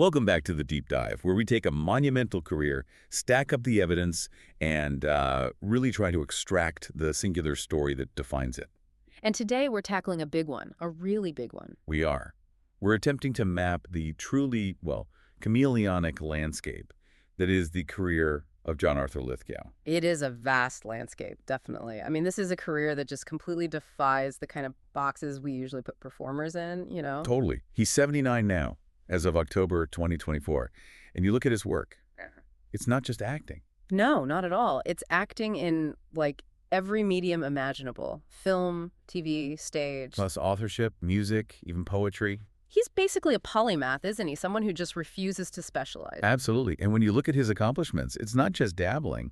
Welcome back to the Deep Dive, where we take a monumental career, stack up the evidence, and really try to extract the singular story that defines it. And today we're tackling a big one, a really big one. We are. We're attempting to map the truly, well, chameleonic landscape that is the career of John Arthur Lithgow. It is a vast landscape, definitely. I mean, this is a career that just completely defies the kind of boxes we usually put performers in, you know? Totally. He's 79 now, as of October 2024. And you look at his work. It's not just acting. No, not at all. It's acting in, like, every medium imaginable. Film, TV, stage. Plus authorship, music, even poetry. He's basically a polymath, isn't he? Someone who just refuses to specialize. Absolutely. And when you look at his accomplishments, it's not just dabbling.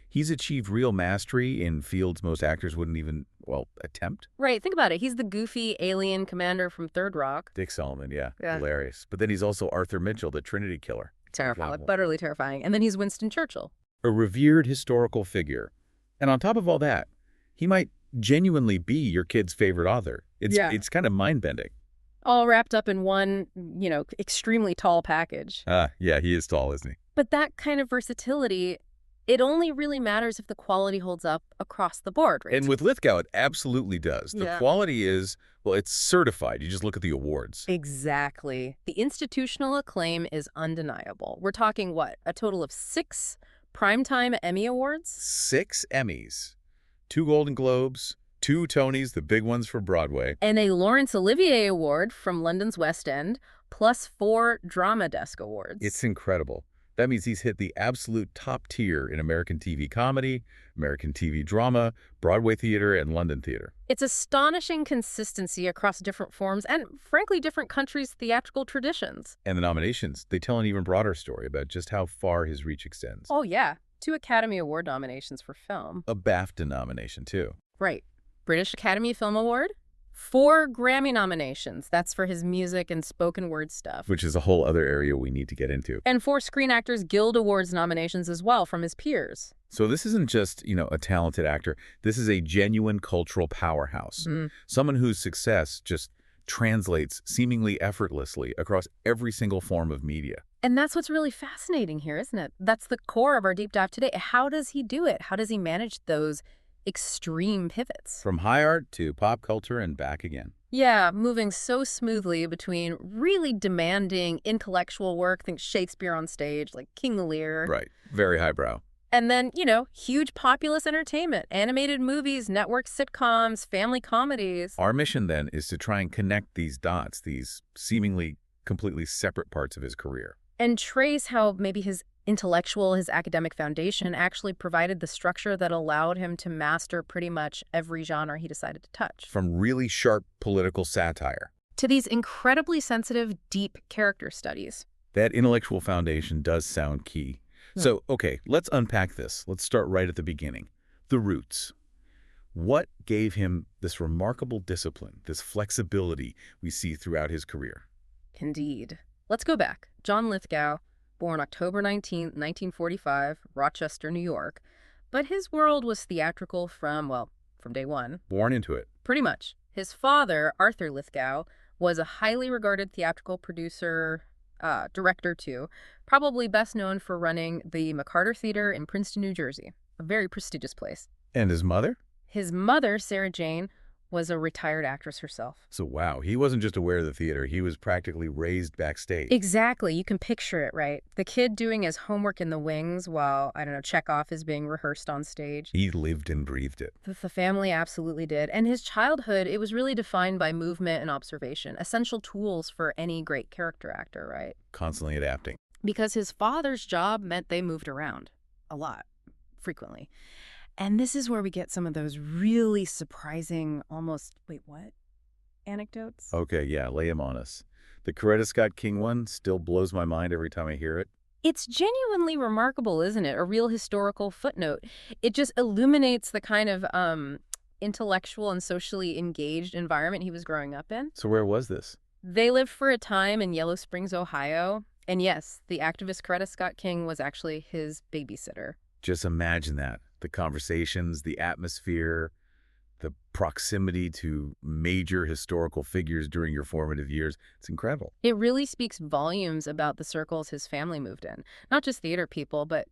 He's achieved real mastery in fields most actors wouldn't even, well, attempt. Right, think about it. He's the goofy alien commander from Third Rock. Dick Solomon, yeah. Hilarious. But then he's also Arthur Mitchell, the Trinity Killer. Terrifying, utterly terrifying. And then he's Winston Churchill. A revered historical figure. And on top of all that, he might genuinely be your kid's favorite author. It's kind of mind-bending. All wrapped up in one, extremely tall package. Yeah, he is tall, isn't he? But that kind of versatility, it only really matters if the quality holds up across the board, right? And with Lithgow, it absolutely does. The quality is, well, it's certified. You just look at the awards. Exactly. The institutional acclaim is undeniable. We're talking, what, a total of 6 Primetime Emmy Awards? 6 Emmys, 2 Golden Globes, 2 Tonys, the big ones for Broadway. And a Laurence Olivier Award from London's West End, plus 4 Drama Desk Awards. It's incredible. That means he's hit the absolute top tier in American TV comedy, American TV drama, Broadway theater, and London theater. It's astonishing consistency across different forms and, frankly, different countries' theatrical traditions. And the nominations, they tell an even broader story about just how far his reach extends. Oh, yeah. 2 Academy Award nominations for film. A BAFTA nomination, too. Right. British Academy Film Award. 4 Grammy nominations. That's for his music and spoken word stuff. Which is a whole other area we need to get into. And 4 Screen Actors Guild Awards nominations as well from his peers. So this isn't just, a talented actor. This is a genuine cultural powerhouse. Someone whose success just translates seemingly effortlessly across every single form of media. And that's what's really fascinating here, isn't it? That's the core of our deep dive today. How does he do it? How does he manage those extreme pivots? From high art to pop culture and back again. Yeah, moving so smoothly between really demanding intellectual work, think Shakespeare on stage, like King Lear. Right, very highbrow. And then, huge populist entertainment, animated movies, network sitcoms, family comedies. Our mission, then, is to try and connect these dots, these seemingly completely separate parts of his career. And trace how maybe his academic foundation actually provided the structure that allowed him to master pretty much every genre he decided to touch. From really sharp political satire to these incredibly sensitive, deep character studies. That intellectual foundation does sound key. So, okay, let's unpack this. Let's start right at the beginning. The roots. What gave him this remarkable discipline, this flexibility we see throughout his career? Indeed. Let's go back. John Lithgow, born October 19, 1945, Rochester, New York. But his world was theatrical from day one. Born into it. Pretty much. His father, Arthur Lithgow, was a highly regarded theatrical producer, director too, probably best known for running the McCarter Theater in Princeton, New Jersey, a very prestigious place. And his mother? His mother, Sarah Jane, was a retired actress herself. So wow, he wasn't just aware of the theater, he was practically raised backstage. Exactly, you can picture it, right? The kid doing his homework in the wings while, Chekhov is being rehearsed on stage. He lived and breathed it. The family absolutely did. And his childhood, it was really defined by movement and observation, essential tools for any great character actor, right? Constantly adapting. Because his father's job meant they moved around a lot, frequently. And this is where we get some of those really surprising, almost, wait, what? Anecdotes? Okay, yeah, lay him on us. The Coretta Scott King one still blows my mind every time I hear it. It's genuinely remarkable, isn't it? A real historical footnote. It just illuminates the kind of intellectual and socially engaged environment he was growing up in. So where was this? They lived for a time in Yellow Springs, Ohio. And yes, the activist Coretta Scott King was actually his babysitter. Just imagine that. The conversations, the atmosphere, the proximity to major historical figures during your formative years. It's incredible. It really speaks volumes about the circles his family moved in. Not just theater people, but,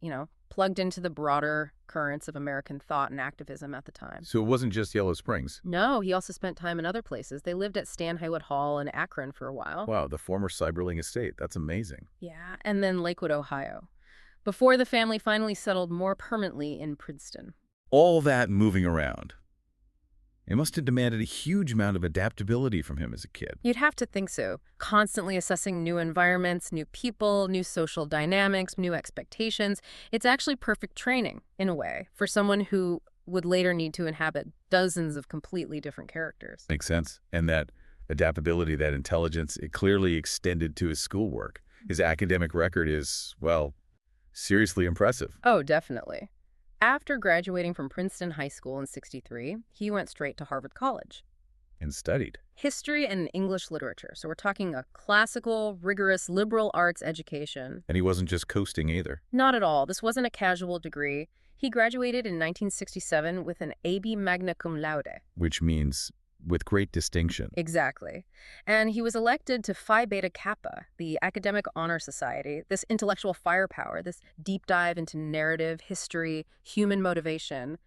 plugged into the broader currents of American thought and activism at the time. So it wasn't just Yellow Springs. No, he also spent time in other places. They lived at Stanhighwood Hall in Akron for a while. Wow, the former Cyberling estate. That's amazing. Yeah, and then Lakewood, Ohio, before the family finally settled more permanently in Princeton. All that moving around. It must have demanded a huge amount of adaptability from him as a kid. You'd have to think so. Constantly assessing new environments, new people, new social dynamics, new expectations. It's actually perfect training, in a way, for someone who would later need to inhabit dozens of completely different characters. Makes sense. And that adaptability, that intelligence, it clearly extended to his schoolwork. His academic record is, well, seriously impressive. Oh, definitely. After graduating from Princeton High School in '63, he went straight to Harvard College. And studied. History and English literature. So we're talking a classical, rigorous, liberal arts education. And he wasn't just coasting either. Not at all. This wasn't a casual degree. He graduated in 1967 with an AB magna cum laude. Which means with great distinction. Exactly. And he was elected to Phi Beta Kappa, the Academic Honor Society, this intellectual firepower, this deep dive into narrative, history, human motivation.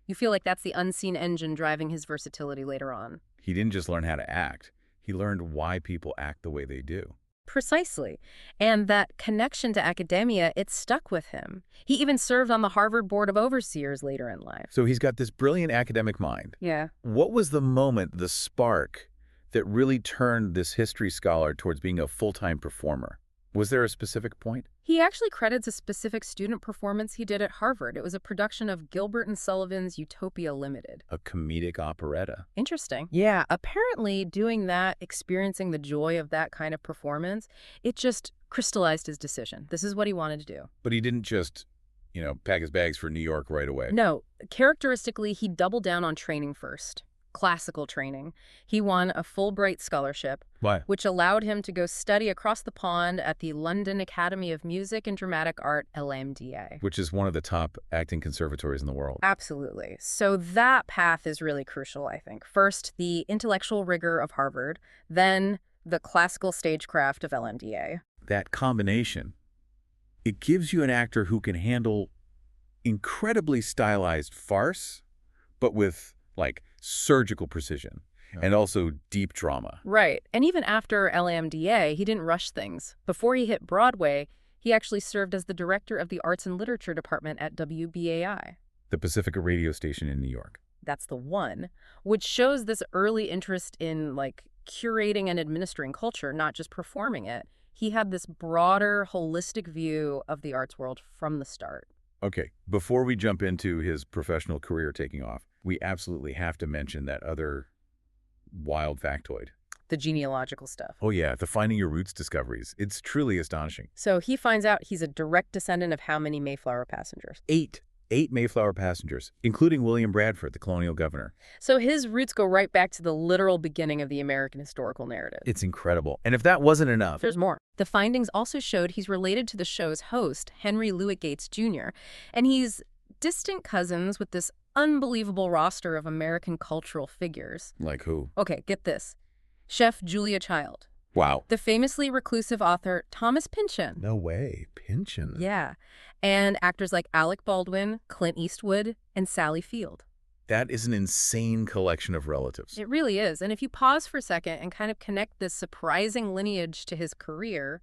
You feel like that's the unseen engine driving his versatility later on. He didn't just learn how to act. He learned why people act the way they do. Precisely. And that connection to academia, it stuck with him. He even served on the Harvard Board of Overseers later in life. So he's got this brilliant academic mind. Yeah. What was the moment, the spark, that really turned this history scholar towards being a full-time performer? Was there a specific point? He actually credits a specific student performance he did at Harvard. It was a production of Gilbert and Sullivan's Utopia Limited. A comedic operetta. Interesting. Yeah, apparently doing that, experiencing the joy of that kind of performance, it just crystallized his decision. This is what he wanted to do. But he didn't just, pack his bags for New York right away. No, characteristically, he doubled down on training first. Classical training. He won a Fulbright scholarship. Why? Which allowed him to go study across the pond at the London Academy of Music and Dramatic Art, LMDA. Which is one of the top acting conservatories in the world. Absolutely. So that path is really crucial, I think. First, the intellectual rigor of Harvard, then the classical stagecraft of LMDA. That combination, it gives you an actor who can handle incredibly stylized farce, but with, surgical precision. And also deep drama. Right. And even after LAMDA, he didn't rush things. Before he hit Broadway, he actually served as the director of the Arts and Literature Department at WBAI. The Pacifica radio station in New York. That's the one, which shows this early interest in, curating and administering culture, not just performing it. He had this broader, holistic view of the arts world from the start. Okay, before we jump into his professional career taking off, we absolutely have to mention that other wild factoid. The genealogical stuff. Oh yeah, the finding your roots discoveries. It's truly astonishing. So he finds out he's a direct descendant of how many Mayflower passengers? 8 Mayflower passengers, including William Bradford, the colonial governor. So his roots go right back to the literal beginning of the American historical narrative. It's incredible. And if that wasn't enough... There's more. The findings also showed he's related to the show's host, Henry Louis Gates Jr., and he's distant cousins with this unbelievable roster of American cultural figures. Like who? Okay, get this. Chef Julia Child. Wow. The famously reclusive author Thomas Pynchon. No way. Pynchon. Yeah. And actors like Alec Baldwin, Clint Eastwood, and Sally Field. That is an insane collection of relatives. It really is. And if you pause for a second and kind of connect this surprising lineage to his career,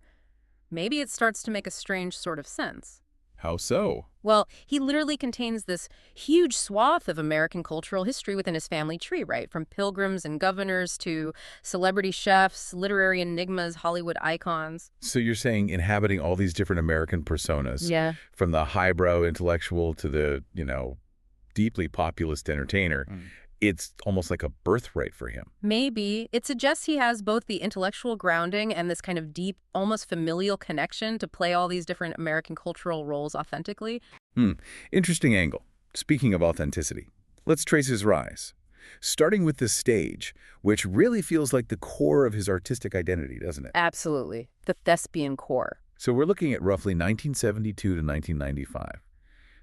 maybe it starts to make a strange sort of sense. How so? Well, he literally contains this huge swath of American cultural history within his family tree, right? From pilgrims and governors to celebrity chefs, literary enigmas, Hollywood icons. So you're saying inhabiting all these different American personas, Yeah. from the highbrow intellectual to the, deeply populist entertainer, it's almost like a birthright for him. Maybe. It suggests he has both the intellectual grounding and this kind of deep, almost familial connection to play all these different American cultural roles authentically. Interesting angle. Speaking of authenticity, let's trace his rise. Starting with the stage, which really feels like the core of his artistic identity, doesn't it? Absolutely. The thespian core. So we're looking at roughly 1972 to 1995.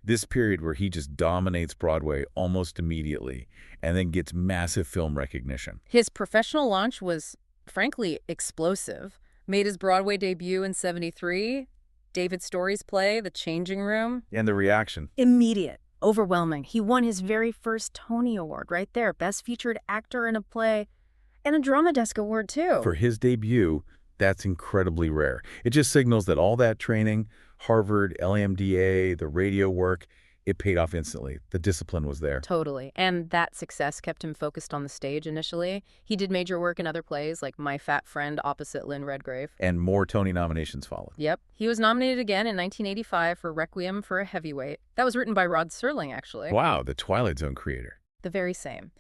This period where he just dominates Broadway almost immediately and then gets massive film recognition. His professional launch was, frankly, explosive. Made his Broadway debut in '73, David Story's play, The Changing Room. And the reaction? Immediate. Overwhelming. He won his very first Tony Award right there. Best Featured Actor in a Play. And a Drama Desk Award, too. For his debut, that's incredibly rare. It just signals that all that training, Harvard, LMDA, the radio work, it paid off instantly. The discipline was there. Totally. And that success kept him focused on the stage initially. He did major work in other plays like My Fat Friend opposite Lynn Redgrave. And more Tony nominations followed. Yep. He was nominated again in 1985 for Requiem for a Heavyweight. That was written by Rod Serling, actually. Wow, the Twilight Zone creator. The very same.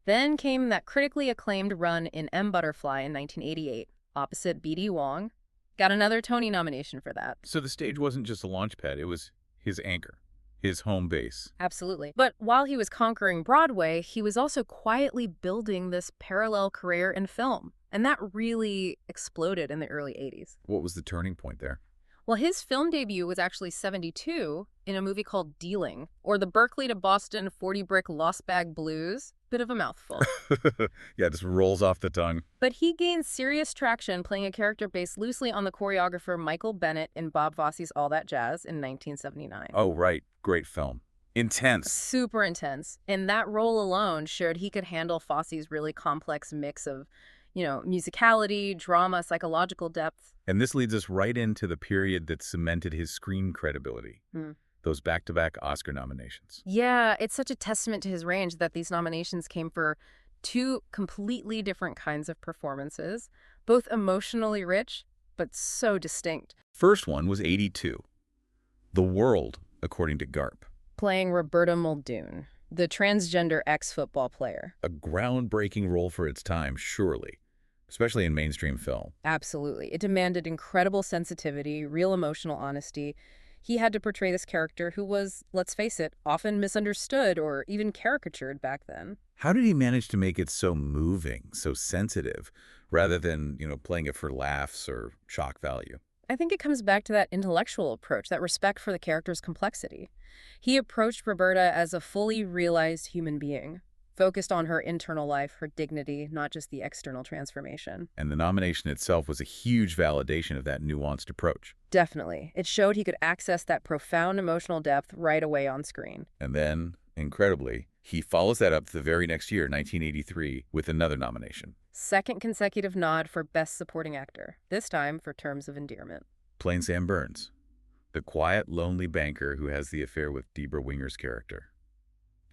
Then came that critically acclaimed run in M. Butterfly in 1988, opposite B.D. Wong. Got another Tony nomination for that. So the stage wasn't just a launch pad, it was his anchor, his home base. Absolutely. But while he was conquering Broadway, he was also quietly building this parallel career in film. And that really exploded in the early 80s. What was the turning point there? Well, his film debut was actually '72 in a movie called Dealing, or the Berkeley to Boston 40-brick Lost Bag Blues. Bit of a mouthful. Yeah, it just rolls off the tongue. But he gained serious traction playing a character based loosely on the choreographer Michael Bennett in Bob Fosse's All That Jazz in 1979. Oh, right. Great film. Intense. Super intense. And that role alone showed he could handle Fosse's really complex mix of, musicality, drama, psychological depth. And this leads us right into the period that cemented his screen credibility. Those back-to-back Oscar nominations. Yeah, it's such a testament to his range that these nominations came for two completely different kinds of performances, both emotionally rich, but so distinct. First one was '82. The World, according to Garp. Playing Roberta Muldoon, the transgender ex-football player. A groundbreaking role for its time, surely, especially in mainstream film. Absolutely. It demanded incredible sensitivity, real emotional honesty. He had to portray this character who was, let's face it, often misunderstood or even caricatured back then. How did he manage to make it so moving, so sensitive, rather than, playing it for laughs or shock value? I think it comes back to that intellectual approach, that respect for the character's complexity. He approached Roberta as a fully realized human being, focused on her internal life, her dignity, not just the external transformation. And the nomination itself was a huge validation of that nuanced approach. Definitely. It showed he could access that profound emotional depth right away on screen. And then, incredibly, he follows that up the very next year, 1983, with another nomination. Second consecutive nod for Best Supporting Actor, this time for Terms of Endearment. Playing Sam Burns, the quiet, lonely banker who has the affair with Debra Winger's character.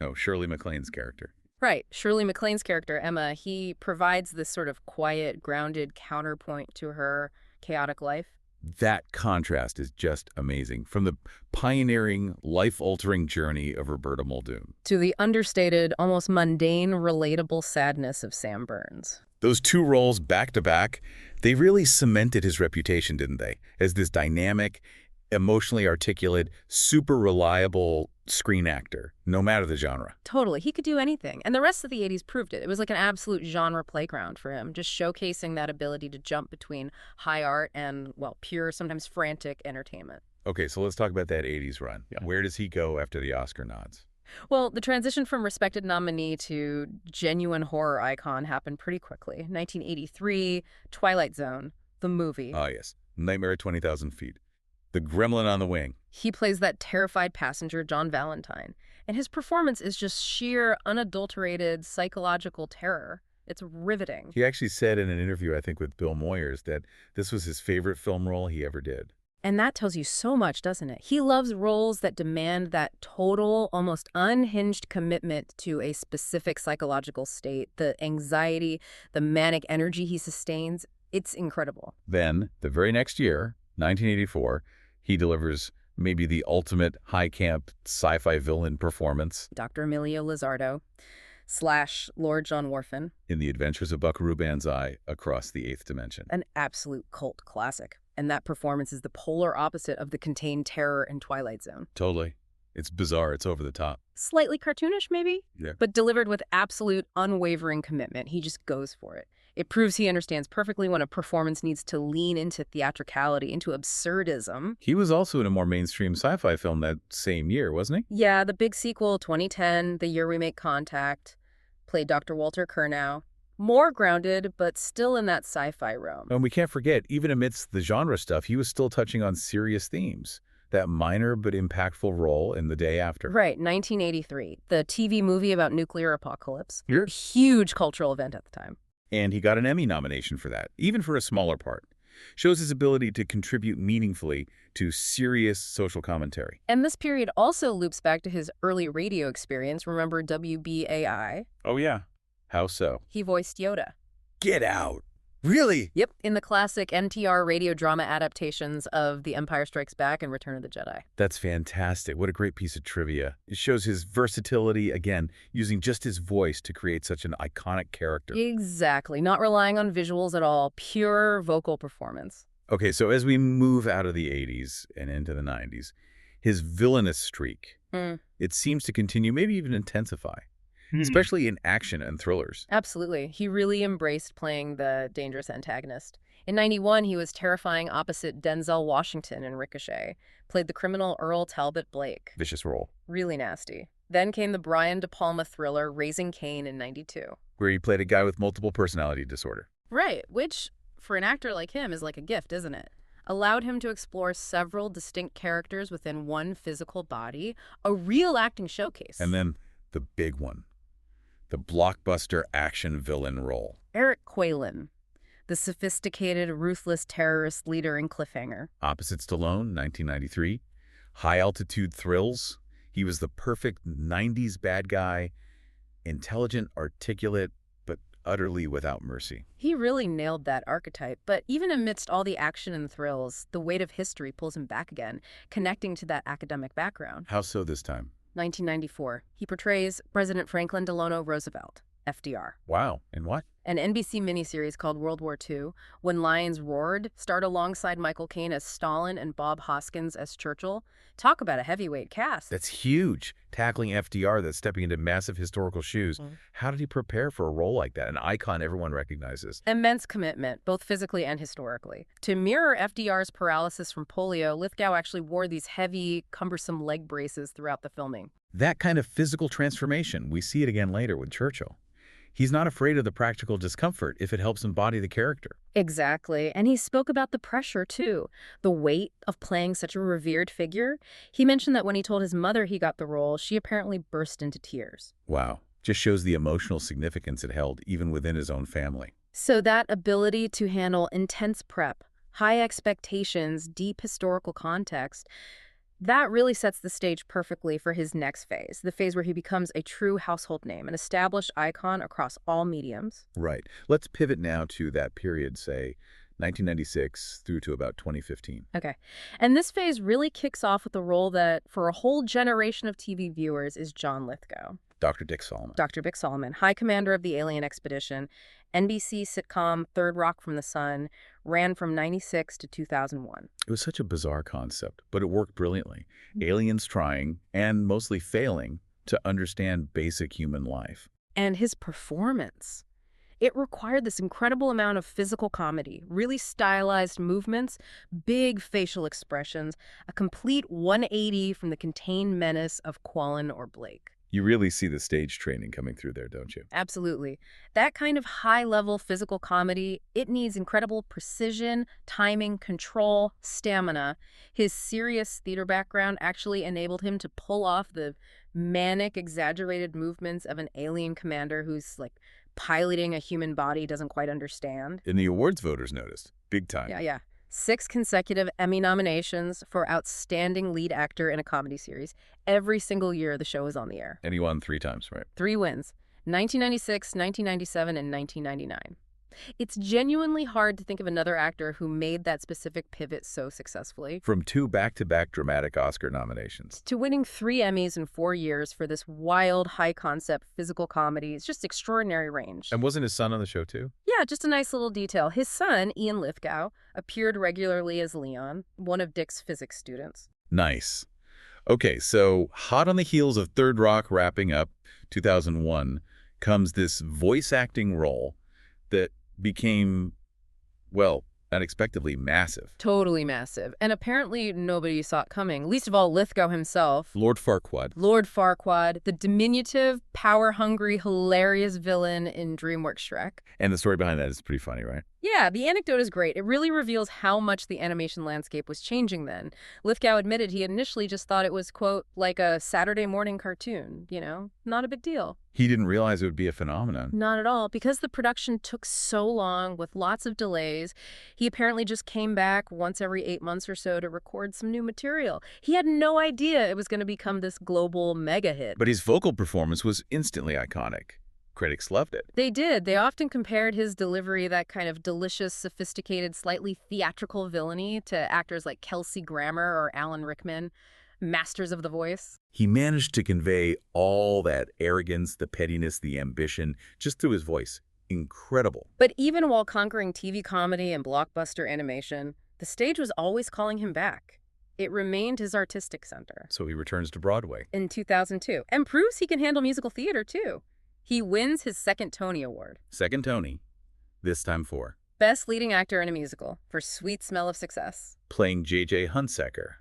No, Shirley MacLaine's character. Right. Shirley MacLaine's character, Emma, he provides this sort of quiet, grounded counterpoint to her chaotic life. That contrast is just amazing. From the pioneering, life-altering journey of Roberta Muldoon to the understated, almost mundane, relatable sadness of Sam Burns. Those two roles back-to-back, they really cemented his reputation, didn't they? As this dynamic, emotionally articulate, super reliable screen actor, no matter the genre. Totally. He could do anything. And the rest of the 80s proved it. It was like an absolute genre playground for him, just showcasing that ability to jump between high art and, pure, sometimes frantic entertainment. Okay, so let's talk about that 80s run. Yeah. Where does he go after the Oscar nods? Well, the transition from respected nominee to genuine horror icon happened pretty quickly. 1983, Twilight Zone, the movie. Ah, yes. Nightmare at 20,000 Feet. The gremlin on the wing. He plays that terrified passenger, John Valentine. And his performance is just sheer, unadulterated psychological terror. It's riveting. He actually said in an interview, I think, with Bill Moyers, that this was his favorite film role he ever did. And that tells you so much, doesn't it? He loves roles that demand that total, almost unhinged commitment to a specific psychological state, the anxiety, the manic energy he sustains. It's incredible. Then, the very next year, 1984, he delivers maybe the ultimate high-camp sci-fi villain performance. Dr. Emilio Lizardo / Lord John Worfen. In The Adventures of Buckaroo Banzai Across the Eighth Dimension. An absolute cult classic. And that performance is the polar opposite of the contained terror in Twilight Zone. Totally. It's bizarre. It's over the top. Slightly cartoonish, maybe? Yeah. But delivered with absolute unwavering commitment. He just goes for it. It proves he understands perfectly when a performance needs to lean into theatricality, into absurdism. He was also in a more mainstream sci-fi film that same year, wasn't Yeah, the big sequel, 2010, The Year We Make Contact, played Dr. Walter Kurnow. More grounded, but still in that sci-fi realm. he? And we can't forget, even amidst the genre stuff, he was still touching on serious themes. That minor but impactful role in The Day After. Right, 1983, the TV movie about nuclear apocalypse. Here. Huge cultural event at the time. And he got an Emmy nomination for that, even for a smaller part. Shows his ability to contribute meaningfully to serious social commentary. And this period also loops back to his early radio experience. Remember WBAI? Oh, yeah. How so? He voiced Yoda. Get out. Really? Yep, in the classic NTR radio drama adaptations of The Empire Strikes Back and Return of the Jedi. That's fantastic. What a great piece of trivia. It shows his versatility, again, using just his voice to create such an iconic character. Exactly, not relying on visuals at all, pure vocal performance. Okay, so as we move out of the 80s and into the 90s, his villainous streak, it seems to continue, maybe even intensify. Especially in action and thrillers. Absolutely. He really embraced playing the dangerous antagonist. In 91, he was terrifying opposite Denzel Washington in Ricochet, played the criminal Earl Talbot Blake. Vicious role. Really nasty. Then came the Brian De Palma thriller Raising Cain in 92. Where he played a guy with multiple personality disorder. Right, which, for an actor like him, is like a gift, isn't it? Allowed him to explore several distinct characters within one physical body, a real acting showcase. And then the big one. The blockbuster action villain role. Eric Quaylen, the sophisticated, ruthless terrorist leader in Cliffhanger. Opposite Stallone, 1993. High-altitude thrills. He was the perfect 90s bad guy. Intelligent, articulate, but utterly without mercy. He really nailed that archetype, but even amidst all the action and thrills, the weight of history pulls him back again, connecting to that academic background. How so this time? 1994. He portrays President Franklin Delano Roosevelt, FDR. Wow. And what? An NBC miniseries called World War II, When Lions Roared, starred alongside Michael Caine as Stalin and Bob Hoskins as Churchill. Talk about a heavyweight cast. That's huge. Tackling FDR, that's stepping into massive historical shoes. How did he prepare for a role like that? An icon everyone recognizes. Immense commitment, both physically and historically. To mirror FDR's paralysis from polio, Lithgow actually wore these heavy, cumbersome leg braces throughout the filming. That kind of physical transformation, we see it again later with Churchill. He's not afraid of the practical discomfort if it helps embody the character. Exactly. And he spoke about the pressure, too. The weight of playing such a revered figure. He mentioned that when he told his mother he got the role, she apparently burst into tears. Wow. Just shows the emotional significance it held, even within his own family. So that ability to handle intense prep, high expectations, deep historical context, that really sets the stage perfectly for his next phase, the phase where he becomes a true household name, an established icon across all mediums. Right. Let's pivot now to that period, say, 1996 through to about 2015. Okay. And this phase really kicks off with a role that, for a whole generation of TV viewers, is John Lithgow. Dr. Dick Solomon. Dr. Dick Solomon, High Commander of the Alien Expedition, NBC sitcom Third Rock from the Sun, ran from 96 to 2001. It was such a bizarre concept, but it worked brilliantly. Aliens trying, and mostly failing, to understand basic human life. And his performance. It required this incredible amount of physical comedy, really stylized movements, big facial expressions, a complete 180 from the contained menace of Quallen or Blake. You really see the stage training coming through there, don't you? Absolutely. That kind of high-level physical comedy, it needs incredible precision, timing, control, stamina. His serious theater background actually enabled him to pull off the manic, exaggerated movements of an alien commander who's, like, piloting a human body he doesn't quite understand. And the awards voters noticed. Big time. Yeah. 6 consecutive Emmy nominations for Outstanding Lead Actor in a Comedy Series. Every single year the show is on the air. And he won 3 times, right? 3 wins. 1996, 1997, and 1999. It's genuinely hard to think of another actor who made that specific pivot so successfully. From 2 back-to-back dramatic Oscar nominations. To winning 3 Emmys in 4 years for this wild, high-concept physical comedy. It's just extraordinary range. And wasn't his son on the show, too? Yeah, just a nice little detail. His son, Ian Lithgow, appeared regularly as Leon, one of Dick's physics students. Nice. Okay, so hot on the heels of Third Rock wrapping up, 2001, comes this voice acting role that became, well, unexpectedly massive. Totally massive. And apparently nobody saw it coming, least of all Lithgow himself. Lord Farquaad. Lord Farquaad, the diminutive, power-hungry, hilarious villain in DreamWorks Shrek. And the story behind that is pretty funny, right? Yeah, the anecdote is great. It really reveals how much the animation landscape was changing then. Lithgow admitted he initially just thought it was, quote, like a Saturday morning cartoon, not a big deal. He didn't realize it would be a phenomenon. Not at all. Because the production took so long with lots of delays, he apparently just came back once every 8 months or so to record some new material. He had no idea it was going to become this global mega hit. But his vocal performance was instantly iconic. Critics loved it. They did. They often compared his delivery, that kind of delicious, sophisticated, slightly theatrical villainy, to actors like Kelsey Grammer or Alan Rickman, masters of the voice. He managed to convey all that arrogance, the pettiness, the ambition, just through his voice. Incredible. But even while conquering TV comedy and blockbuster animation, the stage was always calling him back. It remained his artistic center. So he returns to Broadway. In 2002, and proves he can handle musical theater, too. He wins his second Tony Award. Second Tony, this time for Best Leading Actor in a Musical for Sweet Smell of Success. playing J.J. Hunsaker,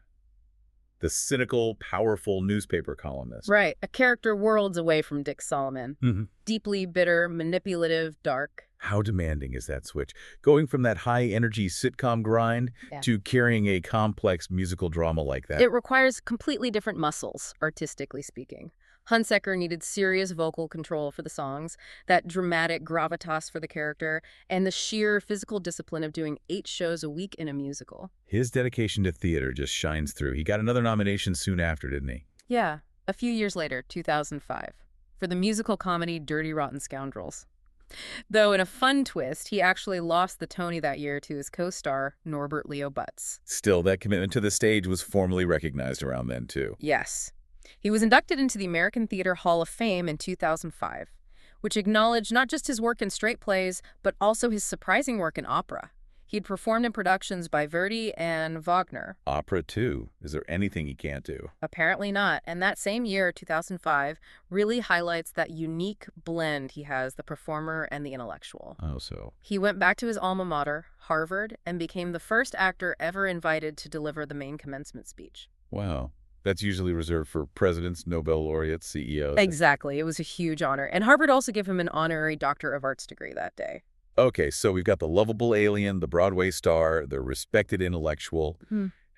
the cynical, powerful newspaper columnist. Right, a character worlds away from Dick Solomon. Mm-hmm. Deeply bitter, manipulative, dark. How demanding is that switch? Going from that high-energy sitcom grind to carrying a complex musical drama like that. It requires completely different muscles, artistically speaking. Hunsaker needed serious vocal control for the songs, that dramatic gravitas for the character, and the sheer physical discipline of doing 8 shows a week in a musical. His dedication to theater just shines through. He got another nomination soon after, didn't he? Yeah, a few years later, 2005, for the musical comedy Dirty Rotten Scoundrels. Though in a fun twist, he actually lost the Tony that year to his co-star, Norbert Leo Butz. Still, that commitment to the stage was formally recognized around then, too. Yes. He was inducted into the American Theater Hall of Fame in 2005, which acknowledged not just his work in straight plays, but also his surprising work in opera. He'd performed in productions by Verdi and Wagner. Opera, too. Is there anything he can't do? Apparently not. And that same year, 2005, really highlights that unique blend he has, the performer and the intellectual. Oh, so. He went back to his alma mater, Harvard, and became the first actor ever invited to deliver the main commencement speech. Wow. That's usually reserved for presidents, Nobel laureates, CEOs. Exactly. It was a huge honor. And Harvard also gave him an honorary Doctor of Arts degree that day. Okay, so we've got the lovable alien, the Broadway star, the respected intellectual.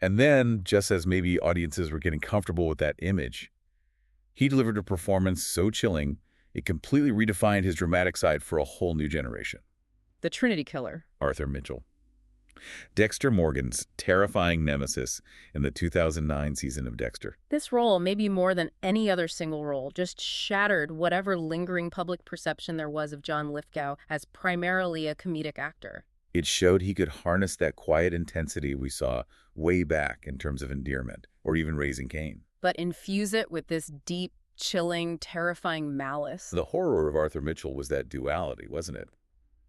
And then, just as maybe audiences were getting comfortable with that image, he delivered a performance so chilling, it completely redefined his dramatic side for a whole new generation. The Trinity Killer. Arthur Mitchell. Dexter Morgan's terrifying nemesis in the 2009 season of Dexter. This role, maybe more than any other single role, just shattered whatever lingering public perception there was of John Lithgow as primarily a comedic actor. It showed he could harness that quiet intensity we saw way back in terms of endearment, or even Raising Cain. But infuse it with this deep, chilling, terrifying malice. The horror of Arthur Mitchell was that duality, wasn't it?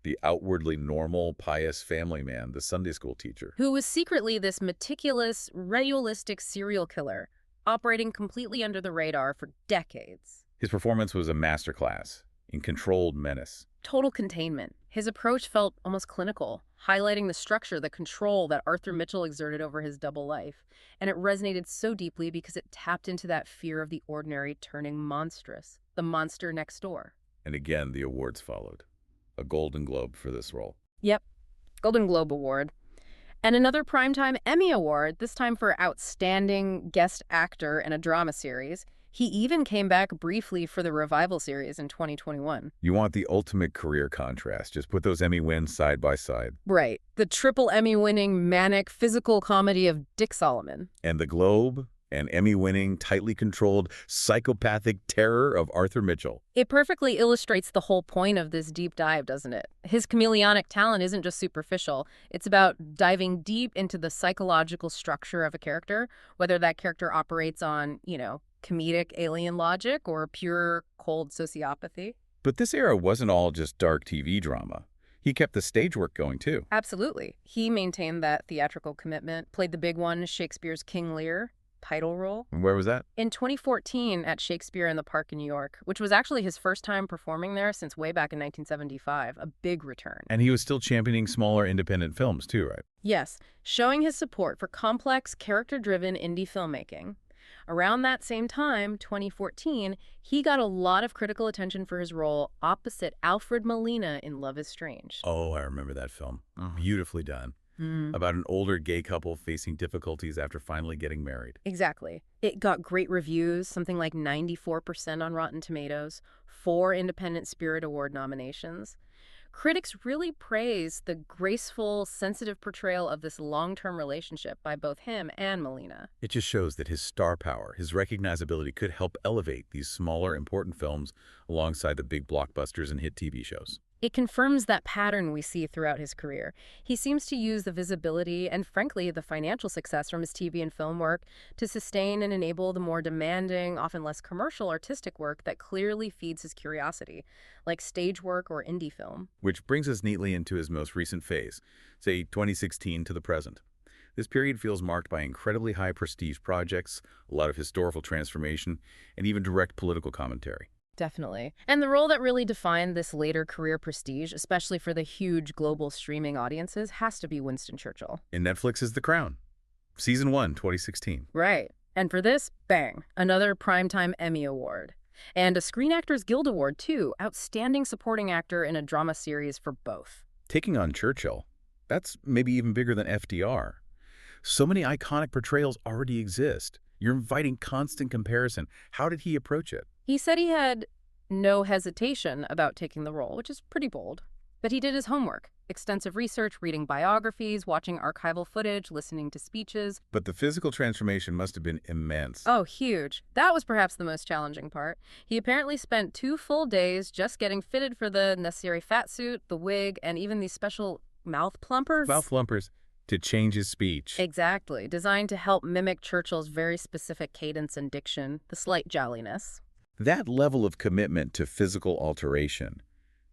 The outwardly normal, pious family man, the Sunday school teacher. Who was secretly this meticulous, ritualistic serial killer, operating completely under the radar for decades. His performance was a masterclass in controlled menace. Total containment. His approach felt almost clinical, highlighting the structure, the control that Arthur Mitchell exerted over his double life. And it resonated so deeply because it tapped into that fear of the ordinary turning monstrous, the monster next door. And again, the awards followed. A Golden Globe for this role. Yep, Golden Globe Award. And another Primetime Emmy Award, this time for Outstanding Guest Actor in a Drama Series. He even came back briefly for the revival series in 2021. You want the ultimate career contrast. Just put those Emmy wins side by side. Right. The triple Emmy-winning manic physical comedy of Dick Solomon. And the Globe and Emmy-winning, tightly controlled, psychopathic terror of Arthur Mitchell. It perfectly illustrates the whole point of this deep dive, doesn't it? His chameleonic talent isn't just superficial. It's about diving deep into the psychological structure of a character, whether that character operates on, comedic alien logic or pure cold sociopathy. But this era wasn't all just dark TV drama. He kept the stage work going, too. Absolutely. He maintained that theatrical commitment, played the big one, Shakespeare's King Lear, title role. And where was that? In 2014 at Shakespeare in the Park in New York, which was actually his first time performing there since way back in 1975, a big return. And he was still championing smaller independent films too, right? Yes, showing his support for complex, character-driven indie filmmaking. Around that same time, 2014, he got a lot of critical attention for his role opposite Alfred Molina in Love is Strange. Oh, I remember that film. Beautifully done. About an older gay couple facing difficulties after finally getting married. Exactly. It got great reviews, something like 94% on Rotten Tomatoes, 4 Independent Spirit Award nominations. Critics really praised the graceful, sensitive portrayal of this long-term relationship by both him and Molina. It just shows that his star power, his recognizability could help elevate these smaller, important films alongside the big blockbusters and hit TV shows. It confirms that pattern we see throughout his career. He seems to use the visibility and, frankly, the financial success from his TV and film work to sustain and enable the more demanding, often less commercial artistic work that clearly feeds his curiosity, like stage work or indie film. Which brings us neatly into his most recent phase, say 2016 to the present. This period feels marked by incredibly high prestige projects, a lot of historical transformation, and even direct political commentary. Definitely. And the role that really defined this later career prestige, especially for the huge global streaming audiences, has to be Winston Churchill. In Netflix's The Crown, Season 1, 2016. Right. And for this, bang, another Primetime Emmy Award. And a Screen Actors Guild Award, too, Outstanding Supporting Actor in a Drama Series for both. Taking on Churchill, that's maybe even bigger than FDR. So many iconic portrayals already exist. You're inviting constant comparison. How did he approach it? He said he had no hesitation about taking the role, which is pretty bold. But he did his homework. Extensive research, reading biographies, watching archival footage, listening to speeches. But the physical transformation must have been immense. Oh, huge. That was perhaps the most challenging part. He apparently spent 2 full days just getting fitted for the necessary fat suit, the wig, and even these special mouth plumpers. Mouth plumpers to change his speech. Exactly. Designed to help mimic Churchill's very specific cadence and diction, the slight jolliness. That level of commitment to physical alteration,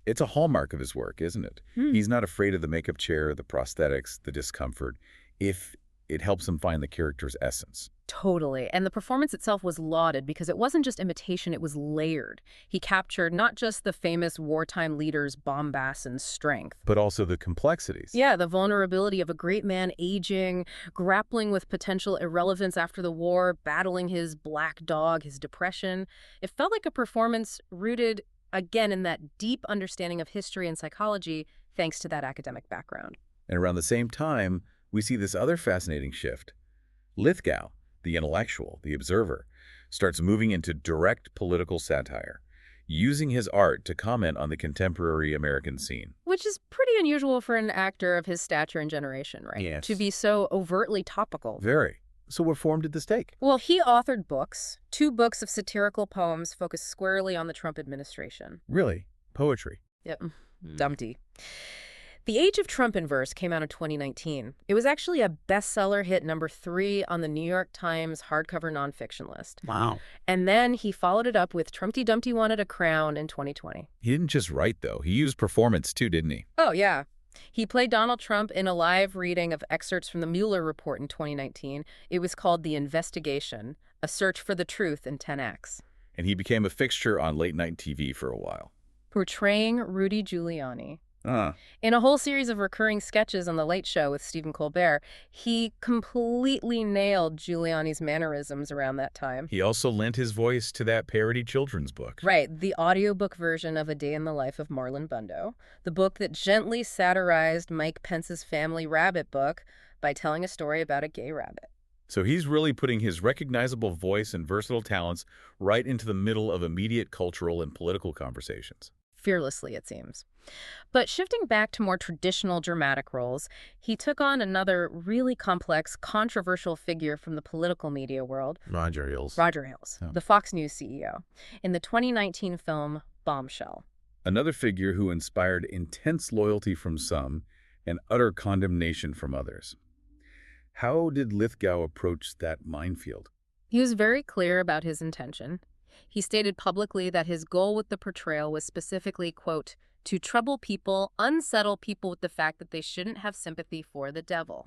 it's a hallmark of his work, isn't it? He's not afraid of the makeup chair, the prosthetics, the discomfort, if it helps him find the character's essence. Totally. And the performance itself was lauded because it wasn't just imitation, it was layered. He captured not just the famous wartime leader's bombast and strength, But also the complexities. yeah, the vulnerability of a great man aging, grappling with potential irrelevance after the war, battling his black dog, his depression. It felt like a performance rooted, again, in that deep understanding of history and psychology, thanks to that academic background. And around the same time, we see this other fascinating shift. Lithgow, the intellectual, the observer, starts moving into direct political satire, using his art to comment on the contemporary American scene. Which is pretty unusual for an actor of his stature and generation, right? Yes. To be so overtly topical. Very. So what form did this take? Well, he authored books, 2 books of satirical poems focused squarely on the Trump administration. Really? Poetry. Yep. Dumpty. The Age of Trump in Verse came out in 2019. It was actually a bestseller hit number 3 on the New York Times hardcover nonfiction list. Wow. And then he followed it up with Trumpty Dumpty Wanted a Crown in 2020. He didn't just write, though. He used performance, too, didn't he? Oh, yeah. He played Donald Trump in a live reading of excerpts from the Mueller report in 2019. It was called The Investigation, A Search for the Truth in 10 Acts. And he became a fixture on late-night TV for a while. Portraying Rudy Giuliani. Ah. In a whole series of recurring sketches on The Late Show with Stephen Colbert, he completely nailed Giuliani's mannerisms around that time. He also lent his voice to that parody children's book. Right, the audiobook version of A Day in the Life of Marlon Bundo, the book that gently satirized Mike Pence's family rabbit book by telling a story about a gay rabbit. So he's really putting his recognizable voice and versatile talents right into the middle of immediate cultural and political conversations. Fearlessly, it seems. But shifting back to more traditional dramatic roles, he took on another really complex, controversial figure from the political media world, Roger Ailes. Oh. The Fox News CEO, in the 2019 film Bombshell. Another figure who inspired intense loyalty from some and utter condemnation from others. How did Lithgow approach that minefield? He was very clear about his intention. He stated publicly that his goal with the portrayal was specifically, quote, to trouble people, unsettle people with the fact that they shouldn't have sympathy for the devil.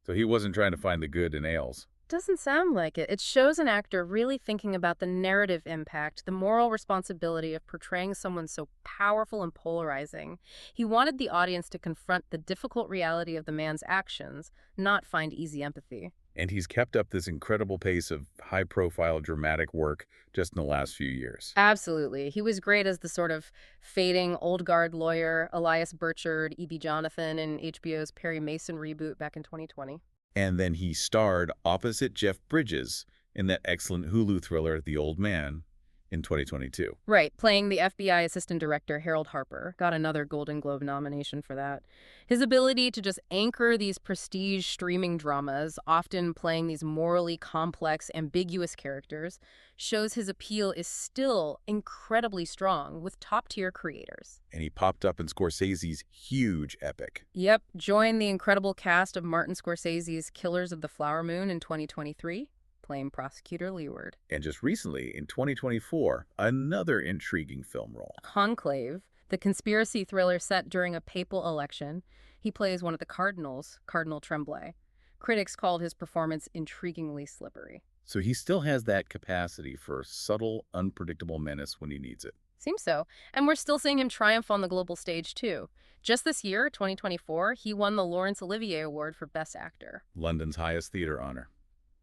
So he wasn't trying to find the good in Ailes. Doesn't sound like it. It shows an actor really thinking about the narrative impact, the moral responsibility of portraying someone so powerful and polarizing. He wanted the audience to confront the difficult reality of the man's actions, not find easy empathy. And he's kept up this incredible pace of high-profile dramatic work just in the last few years. Absolutely. He was great as the sort of fading old guard lawyer, Elias Burchard, E.B. Jonathan in HBO's Perry Mason reboot back in 2020. And then he starred opposite Jeff Bridges in that excellent Hulu thriller, The Old Man, in 2022. Right, playing the FBI assistant director Harold Harper. Got another Golden Globe nomination for that. His ability to just anchor these prestige streaming dramas, often playing these morally complex, ambiguous characters, shows his appeal is still incredibly strong with top-tier creators. And he popped up in Scorsese's huge epic. Yep, joined the incredible cast of Martin Scorsese's Killers of the Flower Moon in 2023. Playing Prosecutor Leeward. And just recently, in 2024, another intriguing film role. Conclave, the conspiracy thriller set during a papal election. He plays one of the cardinals, Cardinal Tremblay. Critics called his performance intriguingly slippery. So he still has that capacity for subtle, unpredictable menace when he needs it. Seems so. And we're still seeing him triumph on the global stage, too. Just this year, 2024, he won the Laurence Olivier Award for Best Actor. London's highest theater honor.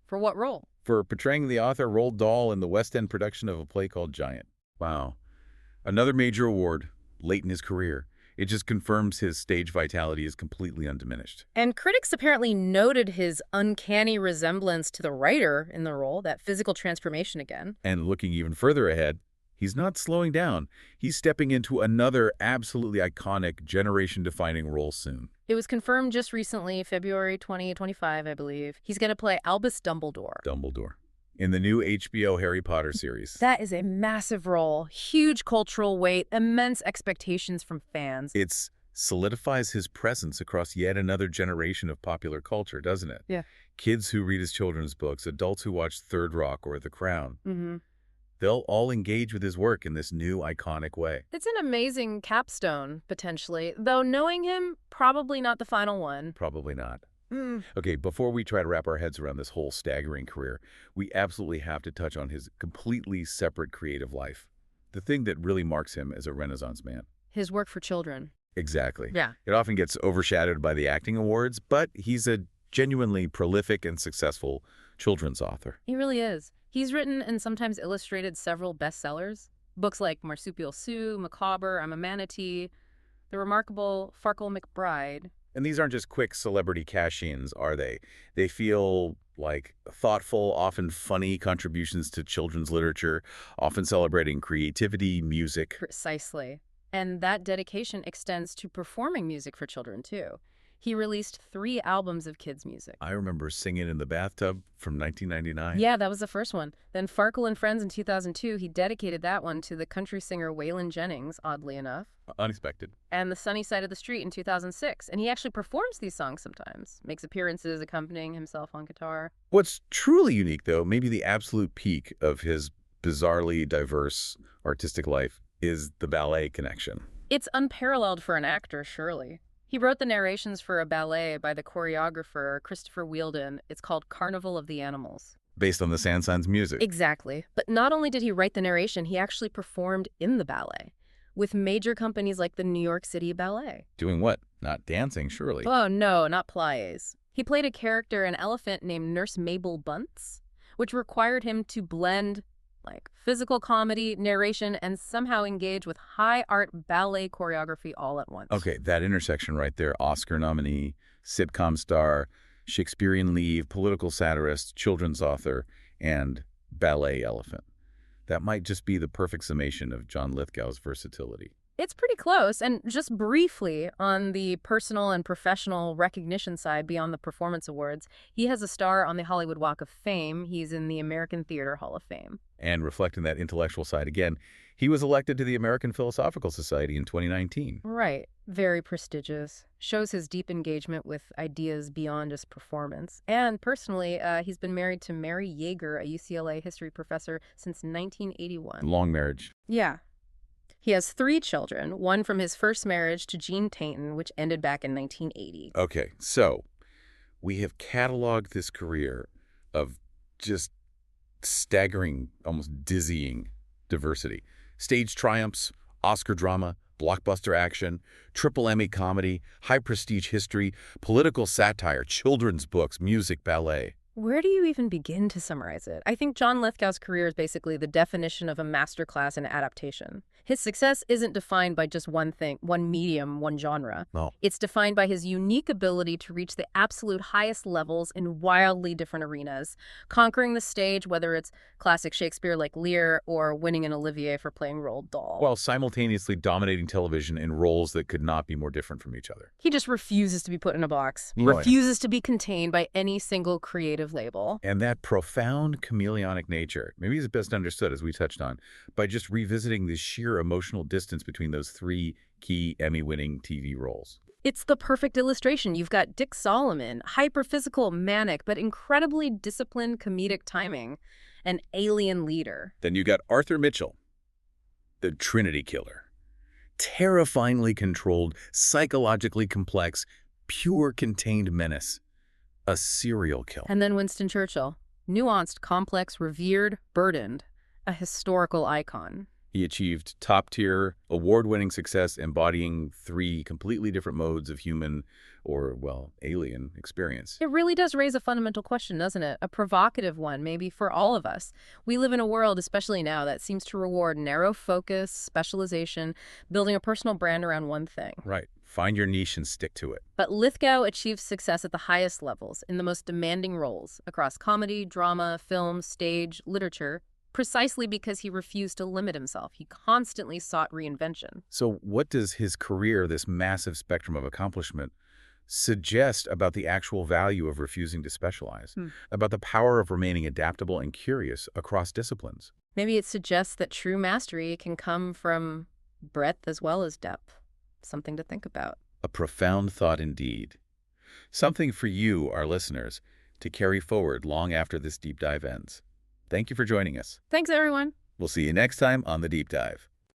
For what role? For portraying the author Roald Dahl in the West End production of a play called Giant. Wow. Another major award, late in his career. It just confirms his stage vitality is completely undiminished. And critics apparently noted his uncanny resemblance to the writer in the role, that physical transformation again. And looking even further ahead, he's not slowing down. He's stepping into another absolutely iconic, generation-defining role soon. It was confirmed just recently, February 2025, I believe. He's going to play Albus Dumbledore. Dumbledore. In the new HBO Harry Potter series. That is a massive role, huge cultural weight, immense expectations from fans. It solidifies his presence across yet another generation of popular culture, doesn't it? Yeah. Kids who read his children's books, adults who watch Third Rock or The Crown. Mm-hmm. They'll all engage with his work in this new, iconic way. It's an amazing capstone, potentially. Though knowing him, probably not the final one. Probably not. Okay, before we try to wrap our heads around this whole staggering career, we absolutely have to touch on his completely separate creative life. The thing that really marks him as a Renaissance man. His work for children. Exactly. Yeah. It often gets overshadowed by the acting awards, but he's a genuinely prolific and successful children's author. He really is. He's written and sometimes illustrated several bestsellers. Books like Marsupial Sue, Macabre, I'm a Manatee, The Remarkable Farkle McBride. And these aren't just quick celebrity cash-ins, are they? They feel like thoughtful, often funny contributions to children's literature, often celebrating creativity, music. Precisely. And that dedication extends to performing music for children, too. He released 3 albums of kids' music. I remember Singing in the Bathtub from 1999. Yeah, that was the first one. Then Farkle and Friends in 2002, he dedicated that one to the country singer Waylon Jennings, oddly enough. Unexpected. And The Sunny Side of the Street in 2006. And he actually performs these songs sometimes, makes appearances accompanying himself on guitar. What's truly unique, though, maybe the absolute peak of his bizarrely diverse artistic life, is the ballet connection. It's unparalleled for an actor, surely. He wrote the narrations for a ballet by the choreographer Christopher Wheeldon. It's called Carnival of the Animals. Based on the Saint-Saëns music. Exactly. But not only did he write the narration, he actually performed in the ballet with major companies like the New York City Ballet. Doing what? Not dancing, surely. Oh, no, not pliés. He played a character, an elephant named Nurse Mabel Bunce, which required him to blend physical comedy, narration, and somehow engage with high art ballet choreography all at once. Okay, that intersection right there, Oscar nominee, sitcom star, Shakespearean lead, political satirist, children's author, and ballet elephant. That might just be the perfect summation of John Lithgow's versatility. It's pretty close, and just briefly on the personal and professional recognition side beyond the performance awards, he has a star on the Hollywood Walk of Fame. He's in the American Theater Hall of Fame. And reflecting that intellectual side again, he was elected to the American Philosophical Society in 2019. Right. Very prestigious. Shows his deep engagement with ideas beyond just performance. And personally, he's been married to Mary Yeager, a UCLA history professor, since 1981. Long marriage. Yeah. He has 3 children, one from his first marriage to Jean Tainton, which ended back in 1980. Okay, so we have cataloged this career of just staggering, almost dizzying diversity. Stage triumphs, Oscar drama, blockbuster action, triple Emmy comedy, high-prestige history, political satire, children's books, music, ballet. Where do you even begin to summarize it? I think John Lithgow's career is basically the definition of a masterclass in adaptation. His success isn't defined by just one thing, one medium, one genre. No. It's defined by his unique ability to reach the absolute highest levels in wildly different arenas, conquering the stage, whether it's classic Shakespeare like Lear or winning an Olivier for playing Roald Dahl. While simultaneously dominating television in roles that could not be more different from each other. He just refuses to be put in a box, Oh, yeah. refuses to be contained by any single creative label. And that profound chameleonic nature, maybe is best understood, as we touched on, by just revisiting the sheer emotional distance between those three key Emmy-winning TV roles. It's the perfect illustration. You've got Dick Solomon, hyper-physical, manic, but incredibly disciplined comedic timing, an alien leader. Then you got Arthur Mitchell, the Trinity Killer. Terrifyingly controlled, psychologically complex, pure contained menace. A serial killer. And then Winston Churchill, nuanced, complex, revered, burdened, a historical icon. He achieved top-tier, award-winning success embodying three completely different modes of human or, well, alien experience. It really does raise a fundamental question, doesn't it? A provocative one, maybe for all of us. We live in a world, especially now, that seems to reward narrow focus, specialization, building a personal brand around one thing. Right. Find your niche and stick to it. But Lithgow achieved success at the highest levels, in the most demanding roles, across comedy, drama, film, stage, literature, precisely because he refused to limit himself. He constantly sought reinvention. So what does his career, this massive spectrum of accomplishment, suggest about the actual value of refusing to specialize, about the power of remaining adaptable and curious across disciplines? Maybe it suggests that true mastery can come from breadth as well as depth. Something to think about. A profound thought indeed. Something for you, our listeners, to carry forward long after this deep dive ends. Thank you for joining us. Thanks, everyone. We'll see you next time on The Deep Dive.